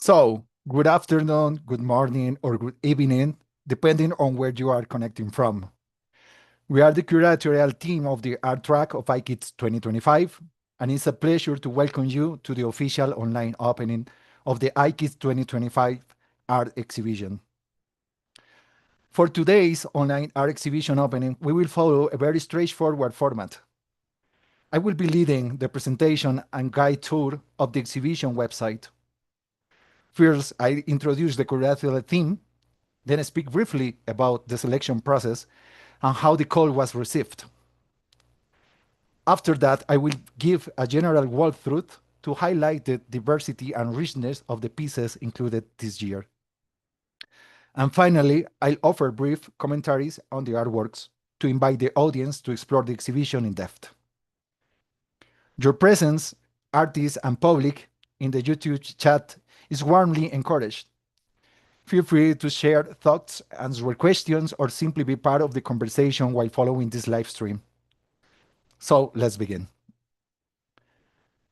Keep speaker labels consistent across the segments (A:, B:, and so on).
A: So, good afternoon, good morning, or good evening, depending on where you are connecting from. We are the curatorial team of the art track of ICIDS 2025, and it's a pleasure to welcome you to the official online opening of the ICIDS 2025 art exhibition. For today's online art exhibition opening, we will follow a very straightforward format. I will be leading the presentation and guide tour of the exhibition website. First, I introduce the curatorial theme, then I speak briefly about the selection process and how the call was received. After that, I will give a general walkthrough to highlight the diversity and richness of the pieces included this year. And finally, I'll offer brief commentaries on the artworks to invite the audience to explore the exhibition in depth. Your presence, artists and public, in the YouTube chat is warmly encouraged. Feel free to share thoughts, answer questions, or simply be part of the conversation while following this live stream. So let's begin.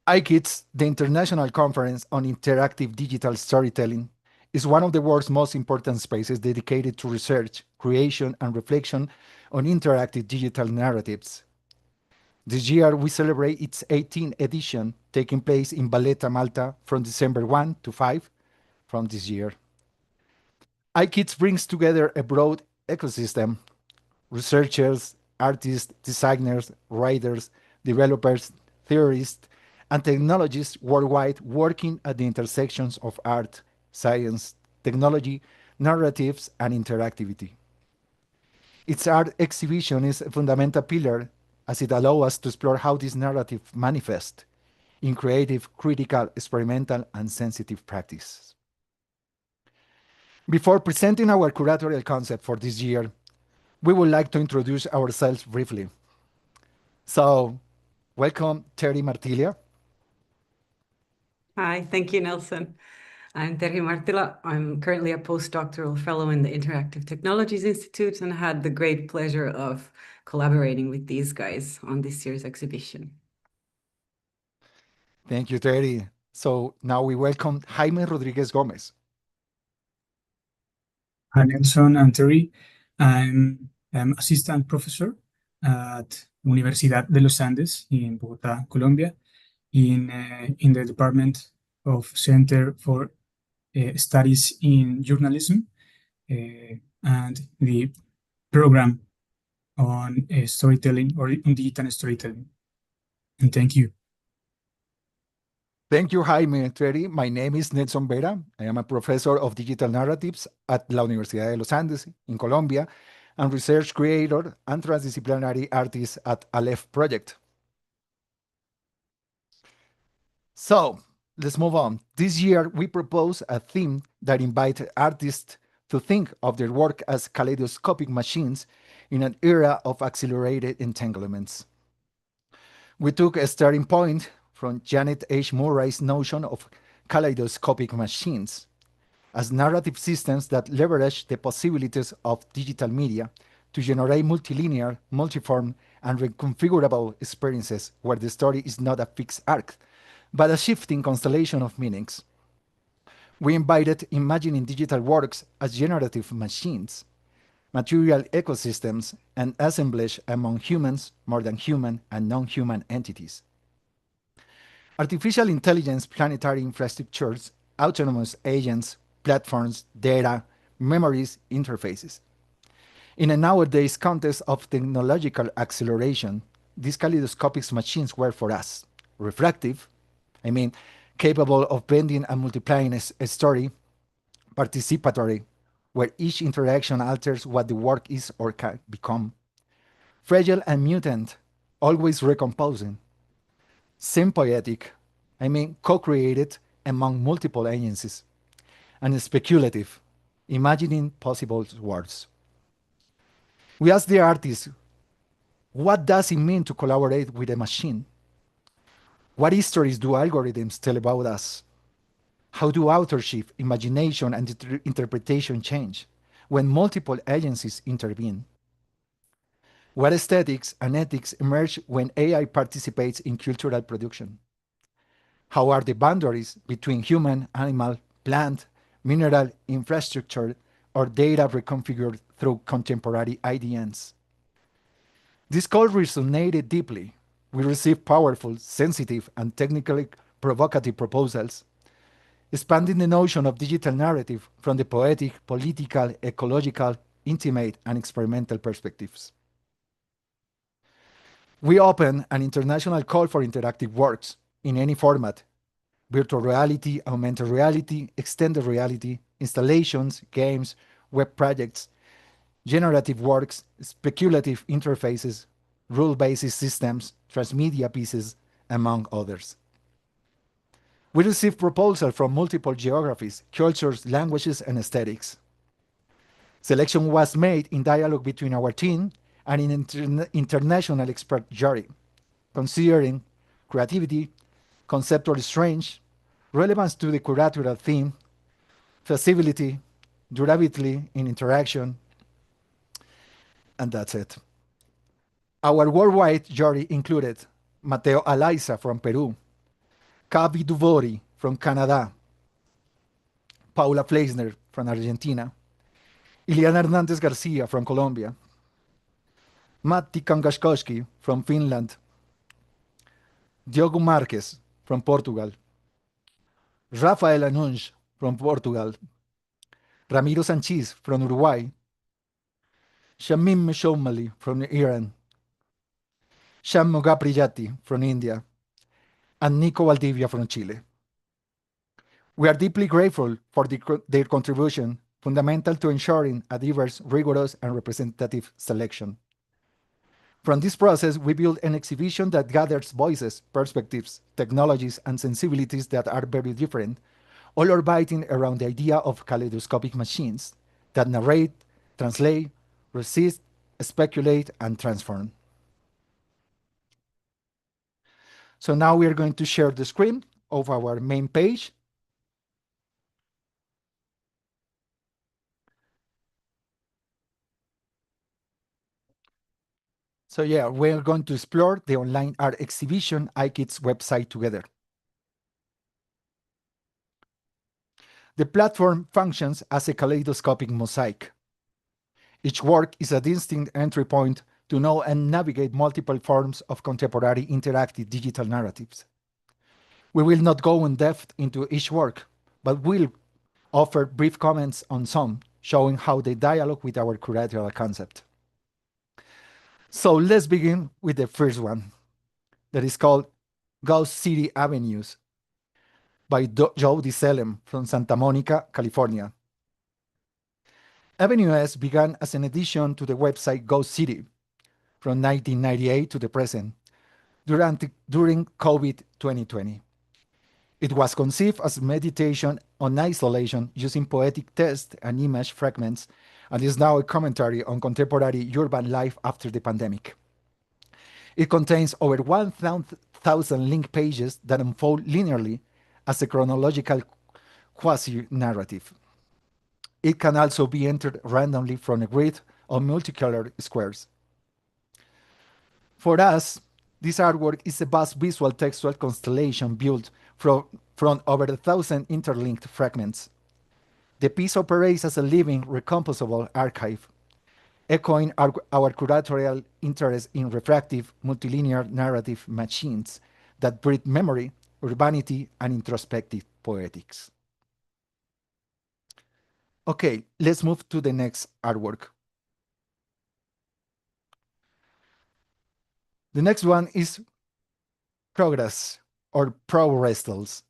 A: ICIDS, the International Conference on Interactive Digital Storytelling, is one of the world's most important spaces dedicated to research, creation, and reflection on interactive digital narratives. This year, we celebrate its 18th edition, taking place in Valletta, Malta, from December 1 to 5 from this year. ICIDS brings together a broad ecosystem: researchers, artists, designers, writers, developers, theorists, and technologists worldwide working at the intersections of art, science, technology, narratives, and interactivity. Its art exhibition is a fundamental pillar as it allows us to explore how this narrative manifests in creative, critical, experimental, and sensitive practice. Before presenting our curatorial concept for this year, we would like to introduce ourselves briefly. So, welcome, Terry Martilia.
B: Hi, thank you, Nelson. I'm Terhi Martila. I'm currently a postdoctoral fellow in the Interactive Technologies Institute and had the great pleasure of collaborating with these guys on this year's exhibition.
A: Thank you, Terry. So now we welcome Jaime Rodriguez Gomez.
C: Hi, Nelson and Terry. I'm assistant professor at Universidad de los Andes in Bogotá, Colombia, in the Department of Center for Studies in Journalism and the program on storytelling or on digital storytelling. And thank you.
A: Thank you, Jaime. Terry. My name is Nelson Vera. I am a professor of digital narratives at la Universidad de los Andes in Colombia and research creator and transdisciplinary artist at Aleph Project. So let's move on. This year, we propose a theme that invites artists to think of their work as kaleidoscopic machines in an era of accelerated entanglements. We took a starting point from Janet H. Murray's notion of kaleidoscopic machines as narrative systems that leverage the possibilities of digital media to generate multilinear, multiform, and reconfigurable experiences where the story is not a fixed arc, but a shifting constellation of meanings. We invited imagining digital works as generative machines, material ecosystems, and assemblage among humans, more than human, and non-human entities. Artificial intelligence, planetary infrastructures, autonomous agents, platforms, data, memories, interfaces. In a nowadays context of technological acceleration, these kaleidoscopic machines were for us reflective, capable of bending and multiplying a story, participatory, where each interaction alters what the work is or can become, fragile and mutant, always recomposing, symbiotic, co-created among multiple agencies, and speculative, imagining possible worlds. We asked the artists, what does it mean to collaborate with a machine? What histories do algorithms tell about us? How do authorship, imagination, and interpretation change when multiple agencies intervene? What aesthetics and ethics emerge when AI participates in cultural production? How are the boundaries between human, animal, plant, mineral infrastructure, or data reconfigured through contemporary IDNs. This call resonated deeply. We received powerful, sensitive, and technically provocative proposals, expanding the notion of digital narrative from the poetic, political, ecological, intimate, and experimental perspectives. We open an international call for interactive works in any format: virtual reality, augmented reality, extended reality, installations, games, web projects, generative works, speculative interfaces, rule-based systems, transmedia pieces, among others. We received proposals from multiple geographies, cultures, languages, and aesthetics. Selection was made in dialogue between our team and an international expert jury, considering creativity, conceptual strength, relevance to the curatorial theme, feasibility, durability in interaction, and that's it. Our worldwide jury included Mateo Alaiza from Peru, Kavi Duvori from Canada, Paula Fleisner from Argentina, Iliana Hernandez Garcia from Colombia, Matti Kangashkoski from Finland, Diogo Marques from Portugal, Rafael Anunj from Portugal, Ramiro Sanchez from Uruguay, Shamim Shomali from Iran, Shammuga Priyati from India, and Nico Valdivia from Chile. We are deeply grateful for their contribution, fundamental to ensuring a diverse, rigorous, and representative selection. From this process, we build an exhibition that gathers voices, perspectives, technologies, and sensibilities that are very different, all orbiting around the idea of kaleidoscopic machines that narrate, translate, resist, speculate, and transform. So now we are going to share the screen of our main page. So yeah, we're going to explore the online art exhibition ICIDS website together. The platform functions as a kaleidoscopic mosaic. Each work is a distinct entry point to know and navigate multiple forms of contemporary interactive digital narratives. We will not go in depth into each work, but will offer brief comments on some, showing how they dialogue with our curatorial concept. So let's begin with the first one, that is called Ghost City Avenues by Joe DeSelem from Santa Monica, California. Avenue S began as an addition to the website Ghost City from 1998 to the present, during COVID 2020. It was conceived as meditation on isolation using poetic text and image fragments, and is now a commentary on contemporary urban life after the pandemic. It contains over 1,000 link pages that unfold linearly as a chronological quasi-narrative. It can also be entered randomly from a grid of multicolored squares. For us, this artwork is a vast visual textual constellation built from over 1,000 interlinked fragments. The piece operates as a living, recomposable archive, echoing our curatorial interest in refractive, multilinear narrative machines that breed memory, urbanity, and introspective poetics. Okay, let's move to the next artwork. The next one is Progress or Progressals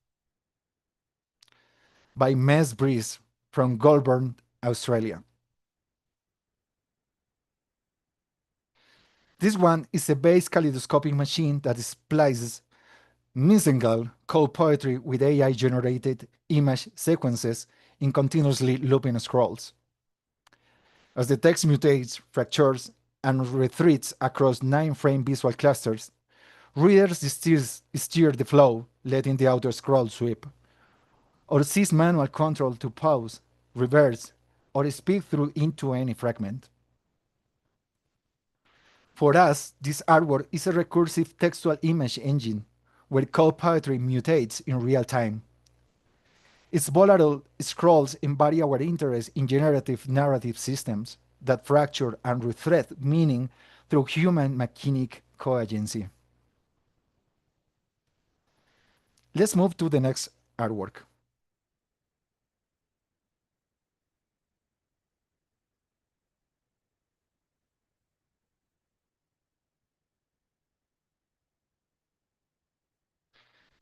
A: by Mess Breeze from Goulburn, Australia. This one is a base kaleidoscopic machine that splices mesangal code poetry with AI-generated image sequences in continuously looping scrolls. As the text mutates, fractures, and retreats across 9-frame visual clusters, readers steer the flow, letting the outer scroll sweep, or seize manual control to pause, reverse, or speed through into any fragment. For us, this artwork is a recursive textual image engine where code poetry mutates in real time. Its volatile scrolls embody our interest in generative narrative systems that fracture and rethread meaning through human mechanic coagency. Let's move to the next artwork.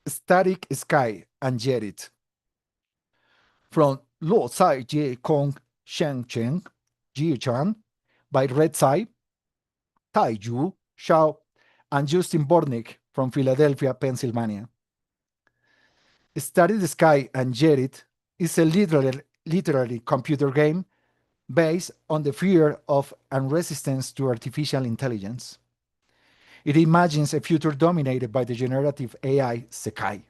A: Static Sky and Jerit from Luo Cai Jie Kong Sheng Cheng Ji Chan by Red Sai, Tai Yu Shao, and Justin Bornick from Philadelphia, Pennsylvania. Static Sky and Jerit is a literary computer game based on the fear of and resistance to artificial intelligence. It imagines a future dominated by the generative AI Sekai,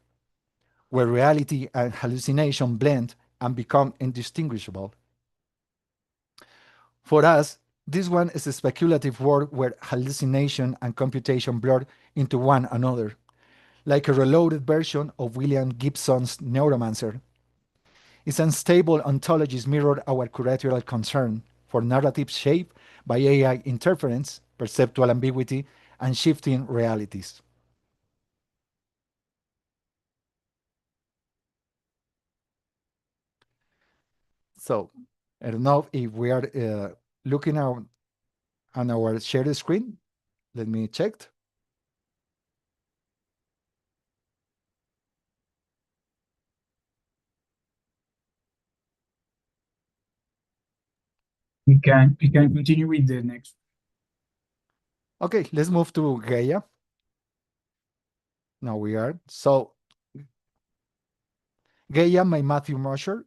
A: where reality and hallucination blend and become indistinguishable. For us, this one is a speculative world where hallucination and computation blur into one another, like a reloaded version of William Gibson's Neuromancer. Its unstable ontologies mirror our curatorial concern for narratives shaped by AI interference, perceptual ambiguity, and shifting realities. So, I don't know if we are looking on our shared screen. Let me check.
C: We can continue with the next.
A: Okay, let's move to Gaia. Now we are. So, Gaia by Matthew Mosher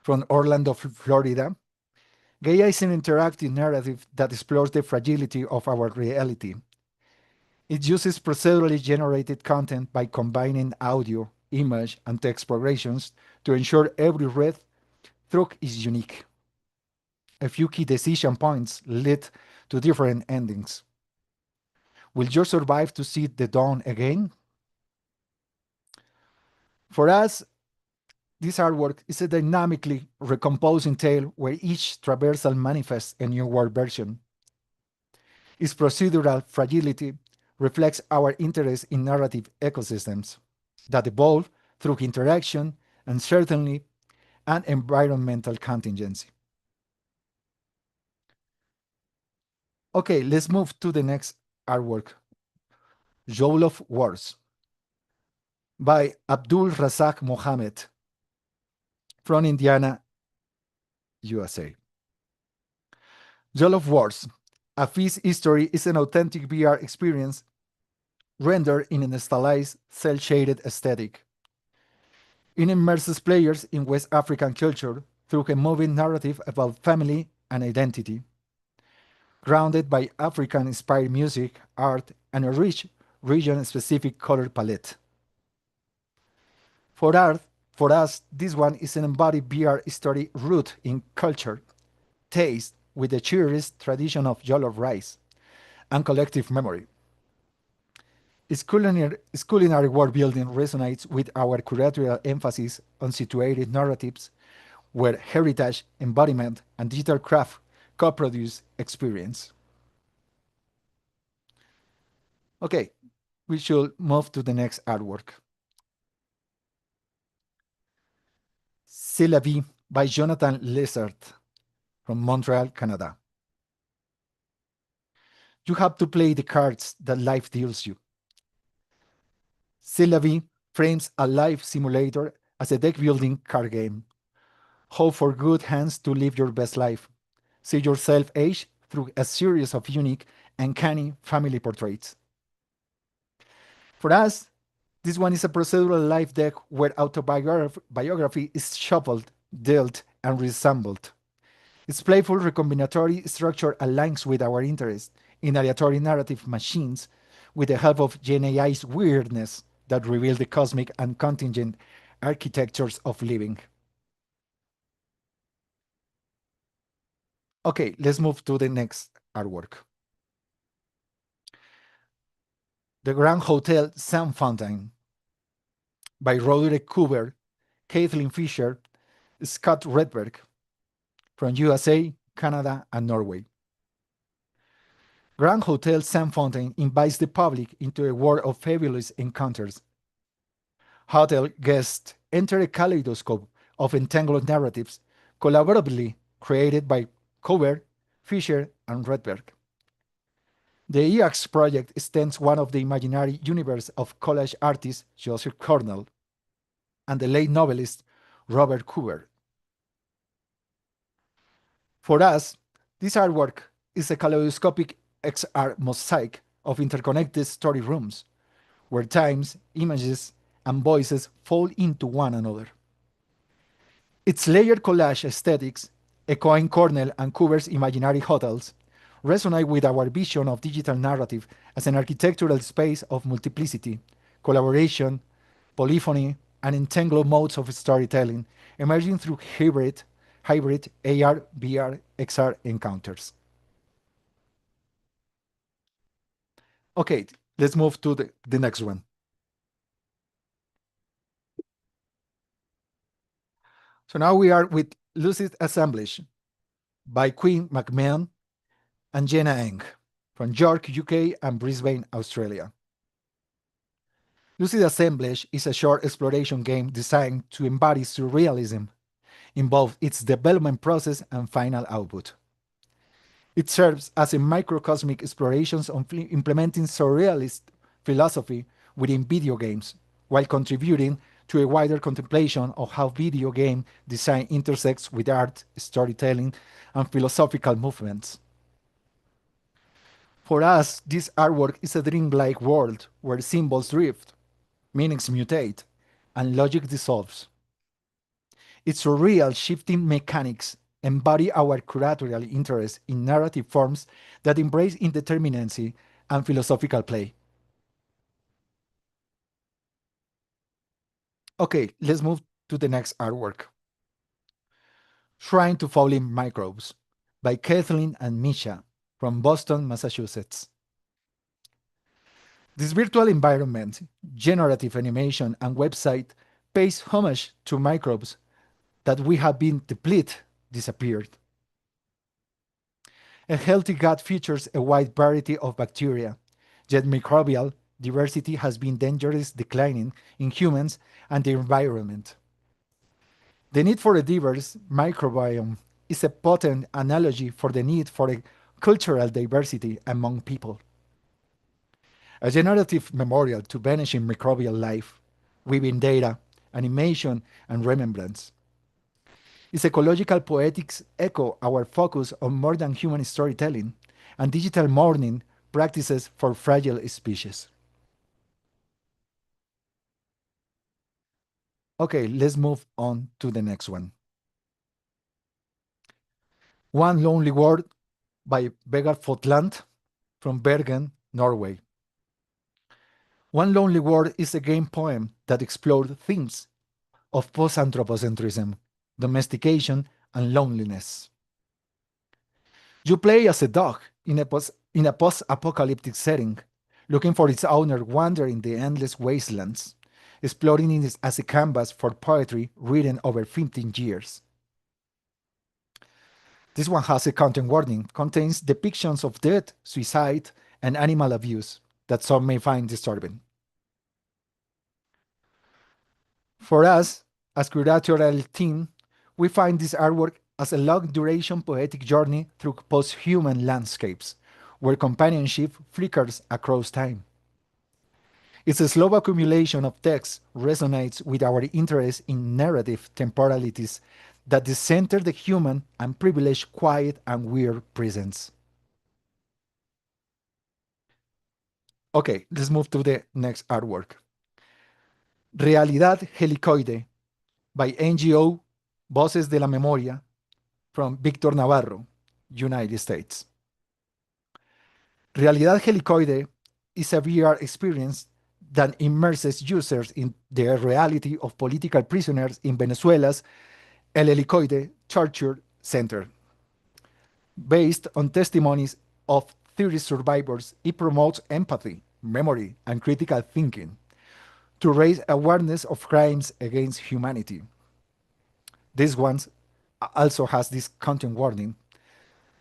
A: from Orlando, Florida. Gaia is an interactive narrative that explores the fragility of our reality. It uses procedurally generated content by combining audio, image, and text progressions to ensure every read through is unique. A few key decision points lead to different endings. Will you survive to see the dawn again? For us, this artwork is a dynamically recomposing tale where each traversal manifests a new world version. Its procedural fragility reflects our interest in narrative ecosystems that evolve through interaction and certainly an environmental contingency. Okay, let's move to the next artwork, Jolof Wars by Abdul Razak Mohammed from Indiana, USA. Jolof Wars, a feast history, is an authentic VR experience rendered in an stylized, cel-shaded aesthetic. It immerses players in West African culture through a moving narrative about family and identity, grounded by African-inspired music, art, and a rich region-specific color palette. For art, for us, this one is an embodied VR story rooted in culture, taste, with the cherished tradition of jollof rice, and collective memory. Its culinary world building resonates with our curatorial emphasis on situated narratives where heritage, embodiment, and digital craft co-produce experience. Okay, we should move to the next artwork. C'est la vie by Jonathan Lessard from Montreal, Canada. You have to play the cards that life deals you. C'est la vie frames a life simulator as a deck building card game. Hope for good hands to live your best life. See yourself age through a series of unique and canny family portraits. For us, this one is a procedural life deck where autobiography is shuffled, dealt, and reassembled. Its playful recombinatory structure aligns with our interest in aleatory narrative machines with the help of GenAI's weirdness that reveal the cosmic and contingent architectures of living. Okay, let's move to the next artwork. The Grand Hotel Saint Fontaine by Roderick Coover, Kathleen Fisher, Scott Redberg from USA, Canada, and Norway. Grand Hotel Saint Fontaine invites the public into a world of fabulous encounters. Hotel guests enter a kaleidoscope of entangled narratives collaboratively created by Coover, Fisher, and Redberg. The EAX project extends one of the imaginary universe of collage artist Joseph Cornell and the late novelist Robert Coover. For us, this artwork is a kaleidoscopic XR mosaic of interconnected story rooms, where times, images, and voices fall into one another. Its layered collage aesthetics, echoing Cornell and Coover's imaginary hotels, resonate with our vision of digital narrative as an architectural space of multiplicity, collaboration, polyphony, and entangled modes of storytelling, emerging through hybrid AR, VR, XR encounters. Okay, let's move to the next one. So now we are with Lucid Assemblage by Quinn McMahon and Jenna Eng from York, UK and Brisbane, Australia. Lucid Assemblage is a short exploration game designed to embody surrealism in both its development process and final output. It serves as a microcosmic exploration on implementing surrealist philosophy within video games, while contributing to a wider contemplation of how video game design intersects with art, storytelling, and philosophical movements. For us, this artwork is a dreamlike world where symbols drift, meanings mutate, and logic dissolves. Its surreal shifting mechanics embody our curatorial interest in narrative forms that embrace indeterminacy and philosophical play. Okay, let's move to the next artwork. Shrine to Falling Microbes by Kathleen and Misha from Boston, Massachusetts. This virtual environment, generative animation, and website pays homage to microbes that we have been depleted, disappeared. A healthy gut features a wide variety of bacteria, yet microbial diversity has been dangerously declining in humans and the environment. The need for a diverse microbiome is a potent analogy for the need for a cultural diversity among people. A generative memorial to vanishing microbial life, weaving data, animation, and remembrance. Its ecological poetics echo our focus on more than human storytelling and digital mourning practices for fragile species. Okay, let's move on to the next one. One Lonely Word by Vegard Fotland from Bergen, Norway. One Lonely Word is a game poem that explored themes of post-anthropocentrism, domestication, and loneliness. You play as a dog in a post-apocalyptic setting, looking for its owner wandering the endless wastelands, exploring it as a canvas for poetry written over 15 years. This one has a content warning, contains depictions of death, suicide, and animal abuse that some may find disturbing. For us, as curatorial team, we find this artwork as a long-duration poetic journey through post-human landscapes, where companionship flickers across time. Its slow accumulation of text resonates with our interest in narrative temporalities that decenter the human and privilege quiet and weird presence. Okay, let's move to the next artwork. Realidad Helicoide by NGO Voces de la Memoria from Victor Navarro, United States. Realidad Helicoide is a VR experience that immerses users in the reality of political prisoners in Venezuela's El Helicoide Torture Center. Based on testimonies of 30 survivors, it promotes empathy, memory, and critical thinking to raise awareness of crimes against humanity. This one also has this content warning.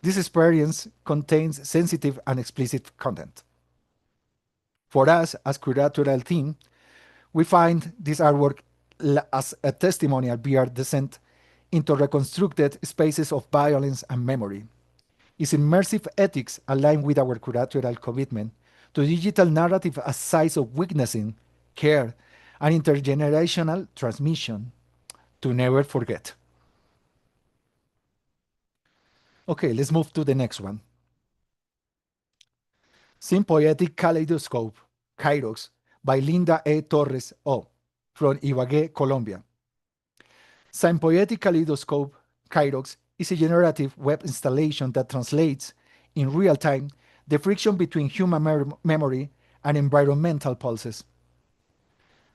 A: This experience contains sensitive and explicit content. For us, as curatorial team, we find this artwork as a testimonial via descent into reconstructed spaces of violence and memory. Its immersive ethics align with our curatorial commitment to digital narrative as sites of witnessing, care, and intergenerational transmission to never forget. Okay, let's move to the next one. Sympoetic Kaleidoscope, Kairos, by Linda E. Torres O. from Ibagué, Colombia. Sympoetic Kaleidoscope, Kairos, is a generative web installation that translates, in real time, the friction between human memory and environmental pulses.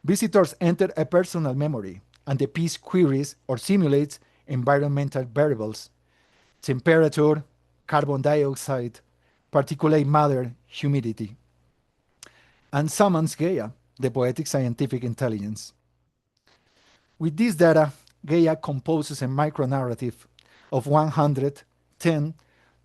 A: Visitors enter a personal memory, and the piece queries or simulates environmental variables: temperature, carbon dioxide, particulate matter, humidity, and summons Gaia, the poetic scientific intelligence. With this data, Gaia composes a micronarrative of 110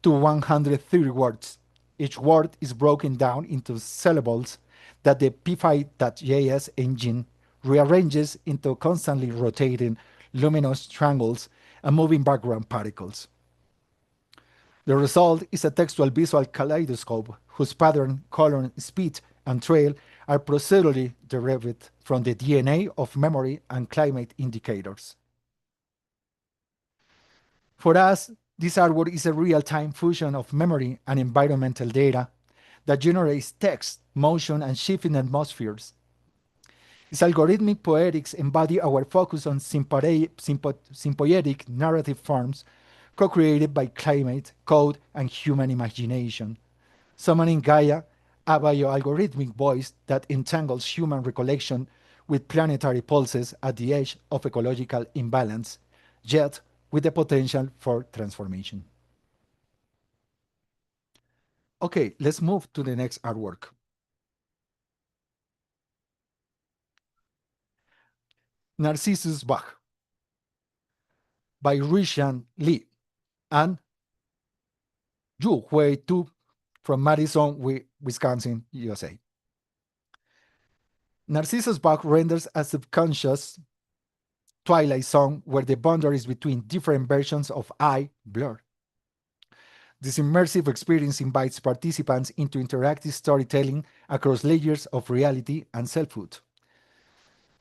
A: to 130 words. Each word is broken down into syllables that the P5.js engine rearranges into constantly rotating luminous triangles and moving background particles. The result is a textual visual kaleidoscope whose pattern, color, speed, and trail are procedurally derived from the DNA of memory and climate indicators. For us, this artwork is a real-time fusion of memory and environmental data that generates text, motion, and shifting atmospheres. Its algorithmic poetics embody our focus on sympoietic narrative forms co-created by climate, code, and human imagination, summoning Gaia, a bioalgorithmic voice that entangles human recollection with planetary pulses at the edge of ecological imbalance, yet with the potential for transformation. Okay, let's move to the next artwork. Narcissus Bach by Rishan Lee and Yu Hui Tu from Madison, Wisconsin, USA. Narcissus Bach renders a subconscious twilight zone where the boundaries between different versions of I blur. This immersive experience invites participants into interactive storytelling across layers of reality and selfhood,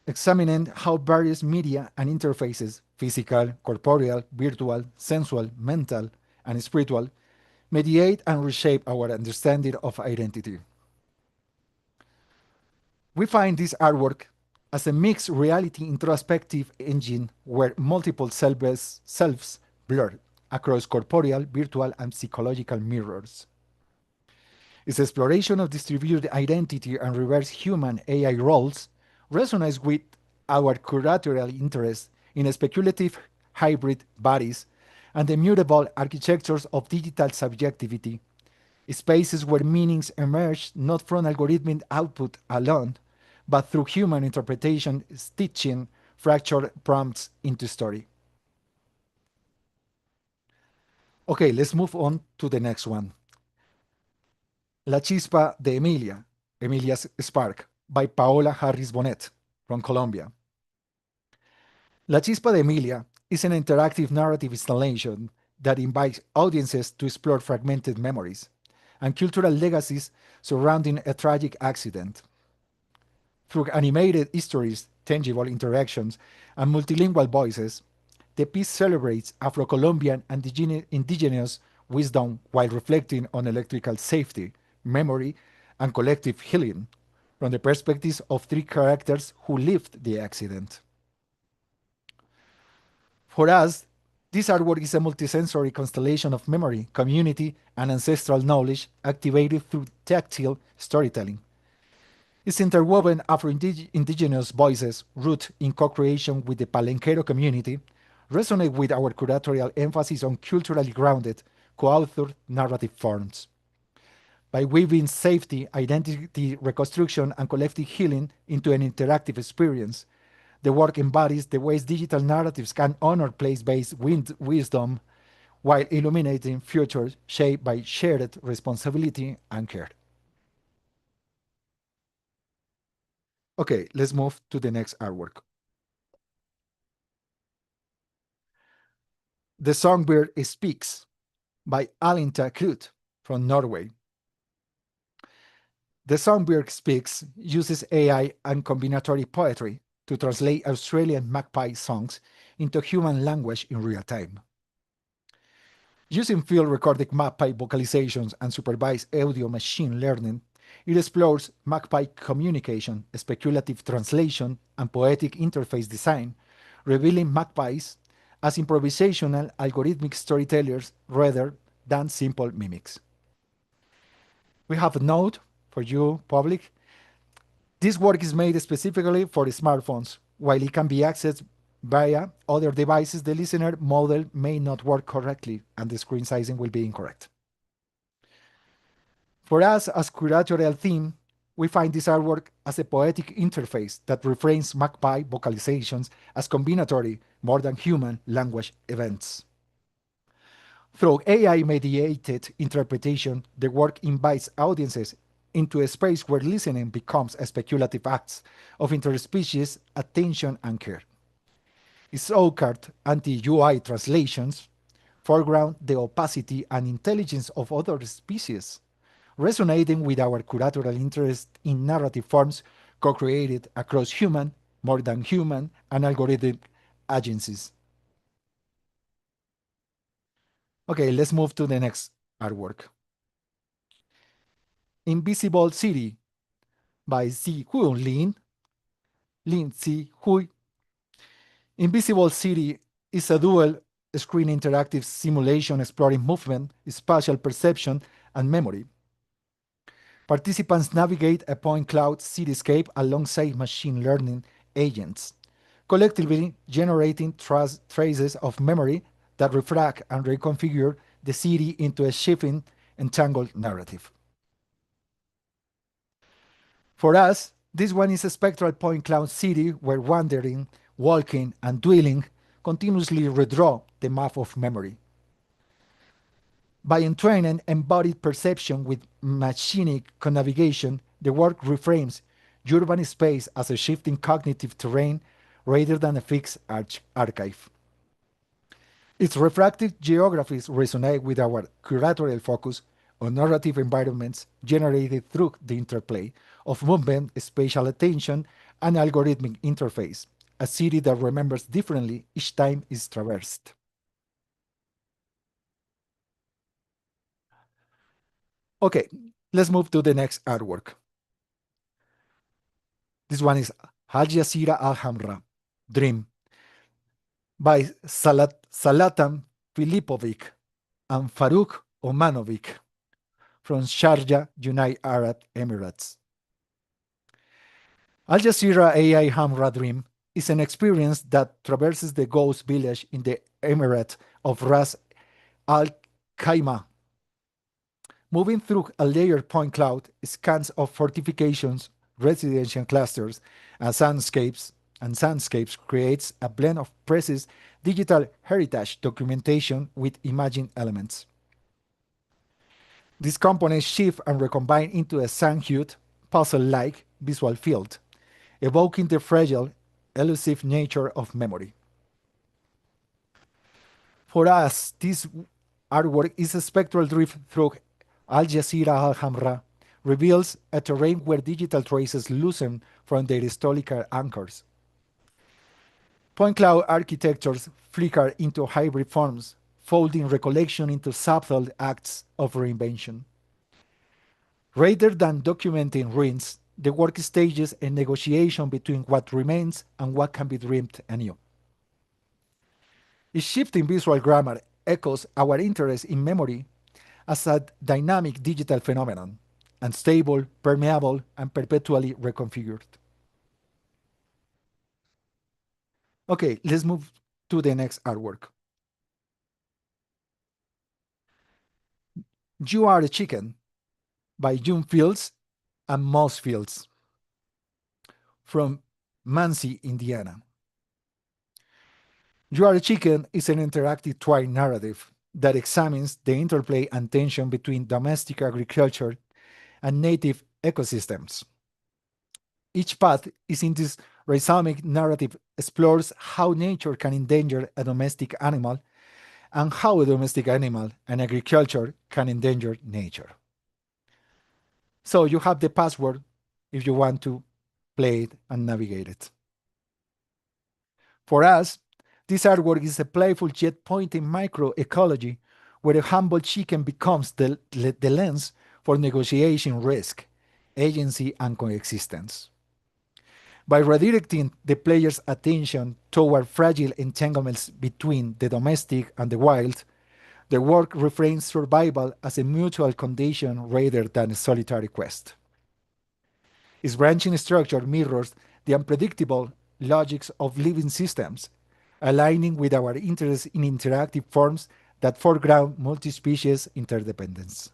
A: examining how various media and interfaces, physical, corporeal, virtual, sensual, mental, and spiritual, mediate and reshape our understanding of identity. We find this artwork as a mixed reality introspective engine where multiple selves blur across corporeal, virtual, and psychological mirrors. Its exploration of distributed identity and reverse human AI roles resonates with our curatorial interest in speculative hybrid bodies and the mutable architectures of digital subjectivity, spaces where meanings emerge not from algorithmic output alone, but through human interpretation, stitching fractured prompts into story. Okay, let's move on to the next one. La Chispa de Emilia, Emilia's Spark, by Paola Harris Bonet from Colombia. La Chispa de Emilia is an interactive narrative installation that invites audiences to explore fragmented memories and cultural legacies surrounding a tragic accident. Through animated histories, tangible interactions, and multilingual voices, the piece celebrates Afro-Colombian and indigenous wisdom while reflecting on electrical safety, memory, and collective healing from the perspectives of three characters who lived the accident. For us, this artwork is a multisensory constellation of memory, community, and ancestral knowledge activated through tactile storytelling. Its interwoven Afro-Indigenous voices, rooted in co-creation with the Palenquero community, resonate with our curatorial emphasis on culturally grounded, co-authored narrative forms. by weaving safety, identity reconstruction, and collective healing into an interactive experience. The work embodies the ways digital narratives can honor place based wisdom while illuminating futures shaped by shared responsibility and care. Okay, let's move to the next artwork. The Songbird Speaks by Alinta Krut from Norway. The Songbird Speaks uses AI and combinatory poetry to translate Australian magpie songs into human language in real time. Using field recorded magpie vocalizations and supervised audio machine learning, it explores magpie communication, speculative translation, and poetic interface design, revealing magpies as improvisational algorithmic storytellers rather than simple mimics. We have a note for you, public. This work is made specifically for smartphones. While it can be accessed via other devices, the listener model may not work correctly and the screen sizing will be incorrect. For us, as curatorial theme, we find this artwork as a poetic interface that reframes magpie vocalizations as combinatory, more than human language events. Through AI mediated interpretation, the work invites audiences into a space where listening becomes a speculative act of interspecies attention and care. Its so-called anti-UI translations foreground the opacity and intelligence of other species, resonating with our curatorial interest in narrative forms co-created across human, more than human, and algorithmic agencies. Okay, let's move to the next artwork. Invisible City by Zi Hu Lin Zi Hui. Invisible City is a dual screen interactive simulation exploring movement, spatial perception, and memory. Participants navigate a point cloud cityscape alongside machine learning agents, collectively generating traces of memory that refract and reconfigure the city into a shifting, entangled narrative. For us, this one is a spectral point cloud city where wandering, walking, and dwelling continuously redraw the map of memory. By entraining embodied perception with machinic navigation, the work reframes urban space as a shifting cognitive terrain rather than a fixed archive. Its refractive geographies resonate with our curatorial focus on narrative environments generated through the interplay of movement, spatial attention, and algorithmic interface, a city that remembers differently each time it's traversed. Okay, let's move to the next artwork. This one is Al Jazeera Al Hamra, Dream, by Salatan Filipovic and Farouk Omanovic from Sharjah, United Arab Emirates. Al Jazeera AI Hamra Dream is an experience that traverses the ghost village in the emirate of Ras Al Khaimah. Moving through a layered point cloud, scans of fortifications, residential clusters, and soundscapes creates a blend of precise digital heritage documentation with imagined elements. These components shift and recombine into a sun-hued, puzzle-like visual field, evoking the fragile, elusive nature of memory. For us, this artwork is a spectral drift through Al Jazeera Al Hamra, reveals a terrain where digital traces loosen from their historical anchors. Point cloud architectures flicker into hybrid forms, folding recollection into subtle acts of reinvention. Rather than documenting ruins, the work stages a negotiation between what remains and what can be dreamed anew. Its shifting visual grammar echoes our interest in memory as a dynamic digital phenomenon, unstable, permeable, and perpetually reconfigured. Okay, let's move to the next artwork. You Are a Chicken by June Fields and Moss Fields from Muncie, Indiana. You Are a Chicken is an interactive toy narrative that examines the interplay and tension between domestic agriculture and native ecosystems. Each path is in this rhizomic narrative explores how nature can endanger a domestic animal and how a domestic animal and agriculture can endanger nature. So you have the password if you want to play it and navigate it. For us, this artwork is a playful yet pointed microecology where a humble chicken becomes the lens for negotiation risk, agency, and coexistence. By redirecting the player's attention toward fragile entanglements between the domestic and the wild, the work reframes survival as a mutual condition rather than a solitary quest. Its branching structure mirrors the unpredictable logics of living systems, aligning with our interest in interactive forms that foreground multi-species interdependence.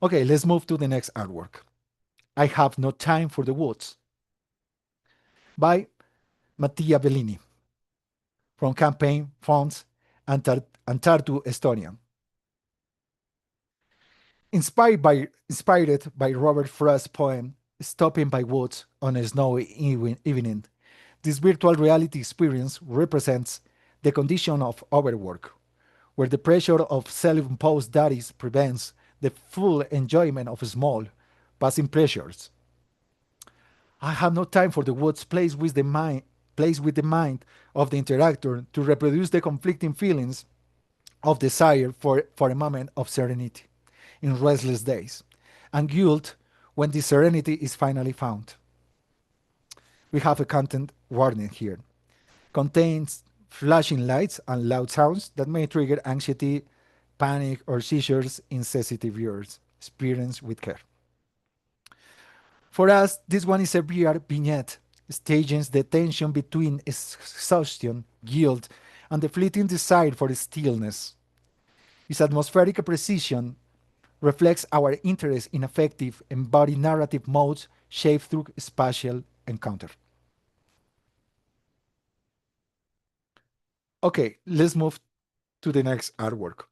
A: Okay, let's move to the next artwork. I Have No Time for the Woods by Mattia Bellini from Campaign Fonts Antartu, Estonia. Inspired by Robert Frost's poem Stopping by Woods on a Snowy Evening, this virtual reality experience represents the condition of overwork, where the pressure of self-imposed duties prevents the full enjoyment of small, passing pleasures. I have no time for the woods plays with the mind of the interactor to reproduce the conflicting feelings of desire for a moment of serenity in restless days, and guilt when this serenity is finally found. We have a content warning here. Contains flashing lights and loud sounds that may trigger anxiety, panic, or seizures in sensitive viewers. Experience with care. For us, this one is a VR vignette, staging the tension between exhaustion, guilt, and the fleeting desire for stillness. Its atmospheric precision reflects our interest in effective embodied narrative modes shaped through spatial encounter. Okay, let's move to the next artwork.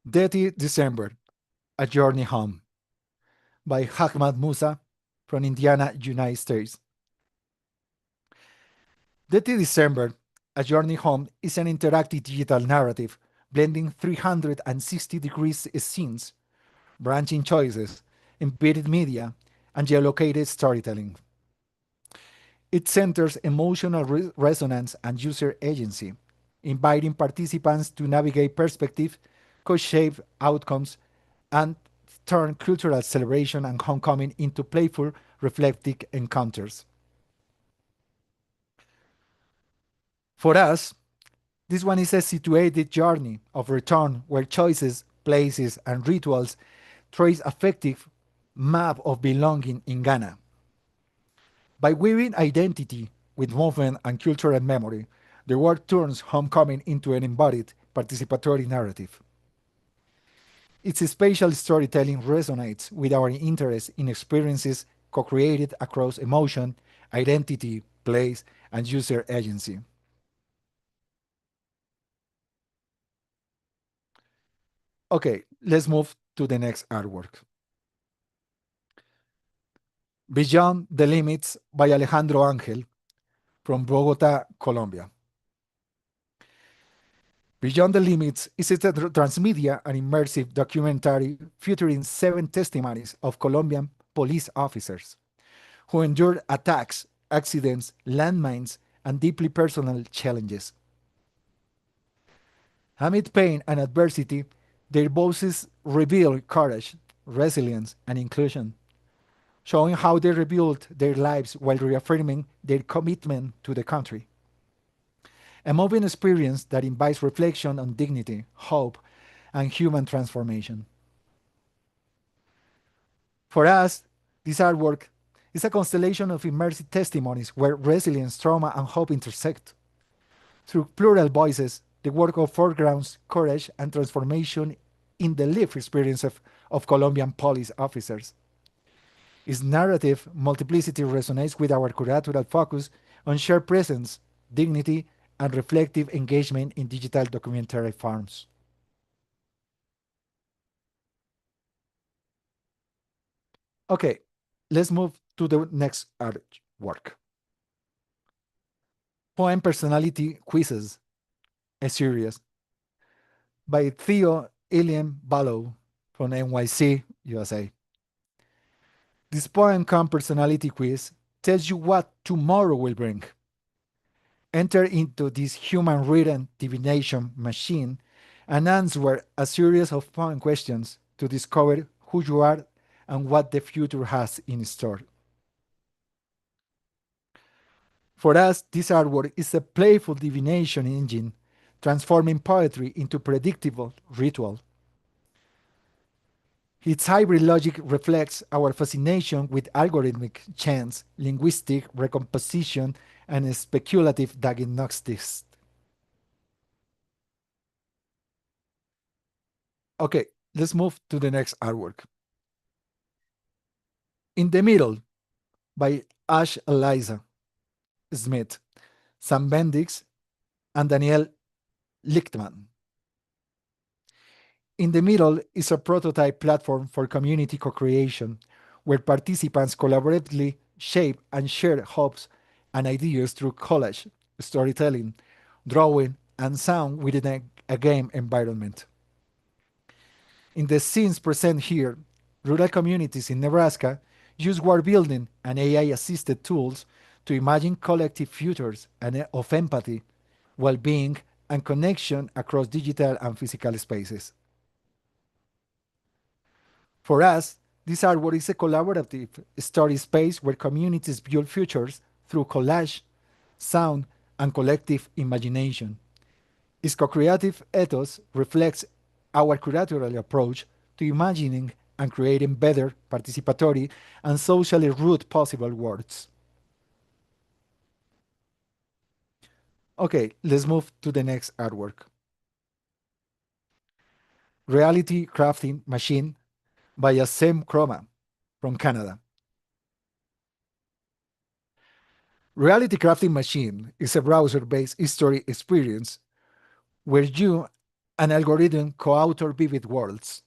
A: Dirty December, A Journey Home by Ahmad Musa from Indiana, United States. Dirty December, A Journey Home is an interactive digital narrative blending 360 degrees scenes, branching choices, embedded media, and geolocated storytelling. It centers emotional resonance and user agency, inviting participants to navigate perspective, co-shape outcomes, and turn cultural celebration and homecoming into playful, reflective encounters. For us, this one is a situated journey of return where choices, places, and rituals trace affective map of belonging in Ghana. By weaving identity with movement and cultural memory, the work turns homecoming into an embodied, participatory narrative. Its spatial storytelling resonates with our interest in experiences co created across emotion, identity, place, and user agency. Okay, let's move to the next artwork. Beyond the Limits by Alejandro Angel from Bogota, Colombia. Beyond the Limits is a transmedia and immersive documentary featuring 7 testimonies of Colombian police officers who endured attacks, accidents, landmines, and deeply personal challenges. Amid pain and adversity, their voices reveal courage, resilience, and inclusion, showing how they rebuilt their lives while reaffirming their commitment to the country. A moving experience that invites reflection on dignity, hope, and human transformation. For us, this artwork is a constellation of immersive testimonies where resilience, trauma, and hope intersect. Through plural voices, the work of foregrounds courage and transformation in the lived experience of Colombian police officers. Its narrative multiplicity resonates with our curatorial focus on shared presence, dignity, and reflective engagement in digital documentary forms. Okay, let's move to the next artwork. Poem Personality Quizzes, a series by Theo Ilian Ballow from NYC, USA. This poem come personality quiz tells you what tomorrow will bring. Enter into this human written divination machine and answer a series of poem questions to discover who you are and what the future has in store. For us, this artwork is a playful divination engine, transforming poetry into predictable ritual. Its hybrid logic reflects our fascination with algorithmic chance, linguistic recomposition, and speculative diagnostics. Okay, let's move to the next artwork. In the Middle by Ash Eliza Smith, Sam Bendix, and Daniel Lichtman. In the Middle is a prototype platform for community co creation where participants collaboratively shape and share hopes and ideas through collage, storytelling, drawing, and sound within a game environment. In the scenes present here, rural communities in Nebraska use word building and AI assisted tools to imagine collective futures and of empathy, well being, and connection across digital and physical spaces. For us, this artwork is a collaborative story space where communities build futures through collage, sound, and collective imagination. Its co-creative ethos reflects our curatorial approach to imagining and creating better, participatory, and socially root possible worlds. Okay, let's move to the next artwork. Reality Crafting Machine by Assem Chroma from Canada. Reality Crafting Machine is a browser-based history experience where you, an algorithm, co-author vivid worlds.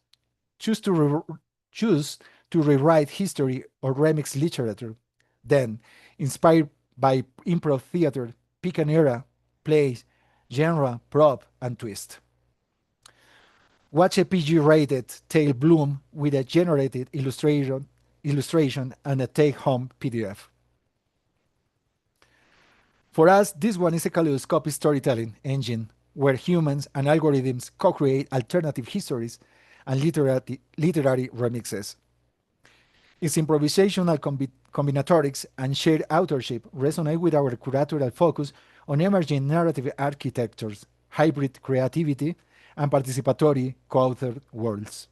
A: Choose to, choose to rewrite history or remix literature. Then, inspired by improv theater, pick an era, place, genre, prop, and twist. Watch a PG-rated tale bloom with a generated illustration and a take-home PDF. For us, this one is a kaleidoscopic storytelling engine where humans and algorithms co-create alternative histories and literary remixes. Its improvisational combinatorics and shared authorship resonate with our curatorial focus on emerging narrative architectures, hybrid creativity, and participatory co-authored worlds.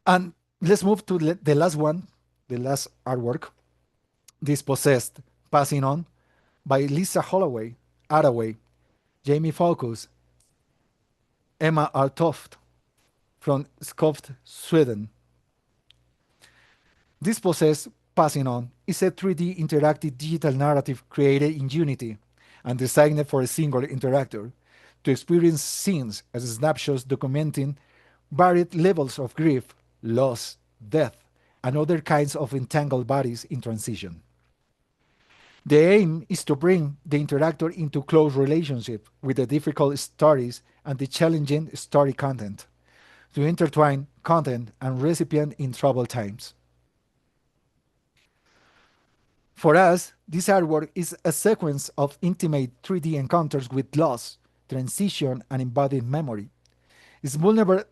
A: And let's move to the last one, the last artwork, Dispossessed, Passing On, by Lisa Holloway, Attaway, Jamie Focus, Emma Artoft from Skoft, Sweden. Dispossessed, Passing On is a 3D interactive digital narrative created in Unity and designed for a single interactor to experience scenes as snapshots documenting varied levels of grief, loss, death, and other kinds of entangled bodies in transition. The aim is to bring the interactor into close relationship with the difficult stories and the challenging story content, to intertwine content and recipient in troubled times. For us, this artwork is a sequence of intimate 3D encounters with loss, transition, and embodied memory. Its vulnerable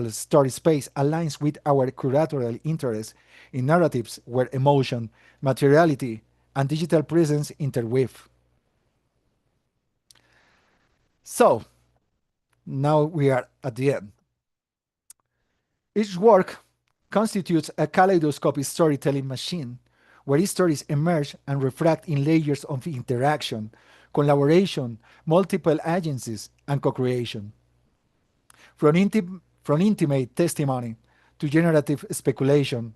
A: story space aligns with our curatorial interest in narratives where emotion, materiality, and digital presence interweave. So, now we are at the end. Each work constitutes a kaleidoscopic storytelling machine where stories emerge and reflect in layers of interaction, collaboration, multiple agencies, and co creation. From intimate testimony to generative speculation,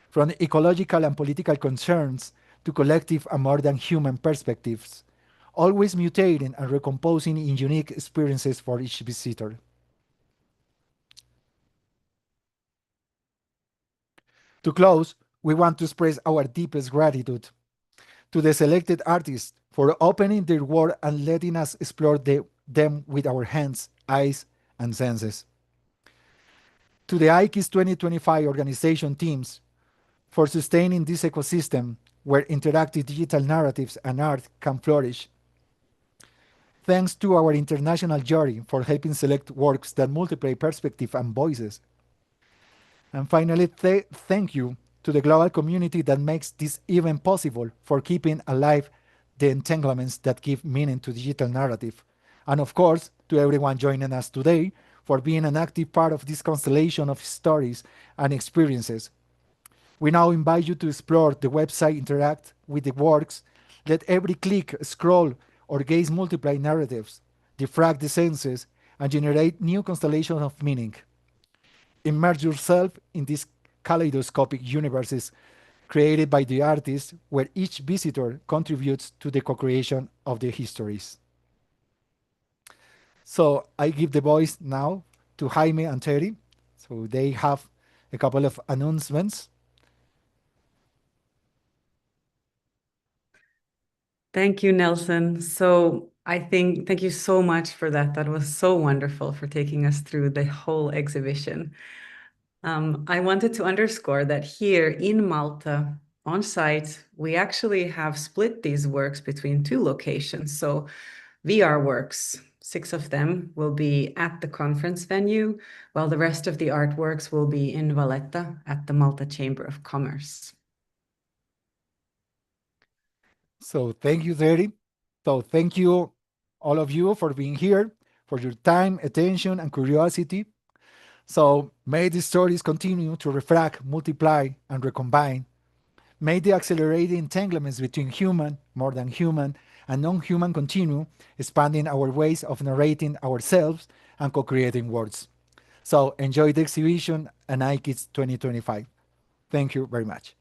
A: from ecological and political concerns to collective and more than human perspectives, always mutating and recomposing in unique experiences for each visitor. To close, we want to express our deepest gratitude to the selected artists for opening their world and letting us explore them with our hands, eyes, and senses. To the ICIDS 2025 organization teams for sustaining this ecosystem where interactive digital narratives and art can flourish. Thanks to our international jury for helping select works that multiply perspective and voices. And finally, thank you to the global community that makes this event possible for keeping alive the entanglements that give meaning to digital narrative. And of course, to everyone joining us today for being an active part of this constellation of stories and experiences. We now invite you to explore the website, interact with the works, let every click, scroll, or gaze multiply narratives, diffract the senses, and generate new constellations of meaning. Immerse yourself in these kaleidoscopic universes created by the artist, where each visitor contributes to the co creation of the histories. So I give the voice now to Jaime and Terry. So they have a couple of announcements.
B: Thank you, Nelson. So I think, thank you so much for that. That was so wonderful for taking us through the whole exhibition. I wanted to underscore that here in Malta, on site, we actually have split these works between two locations. So VR works, 6 of them will be at the conference venue, while the rest of the artworks will be in Valletta at the Malta Chamber of Commerce.
A: So thank you, Terry. So thank you, all of you, for being here, for your time, attention, and curiosity. So may these stories continue to refract, multiply, and recombine. May the accelerated entanglements between human, more than human, and non human continue, expanding our ways of narrating ourselves and co creating worlds. So enjoy the exhibition and ICIDS 2025. Thank you very much.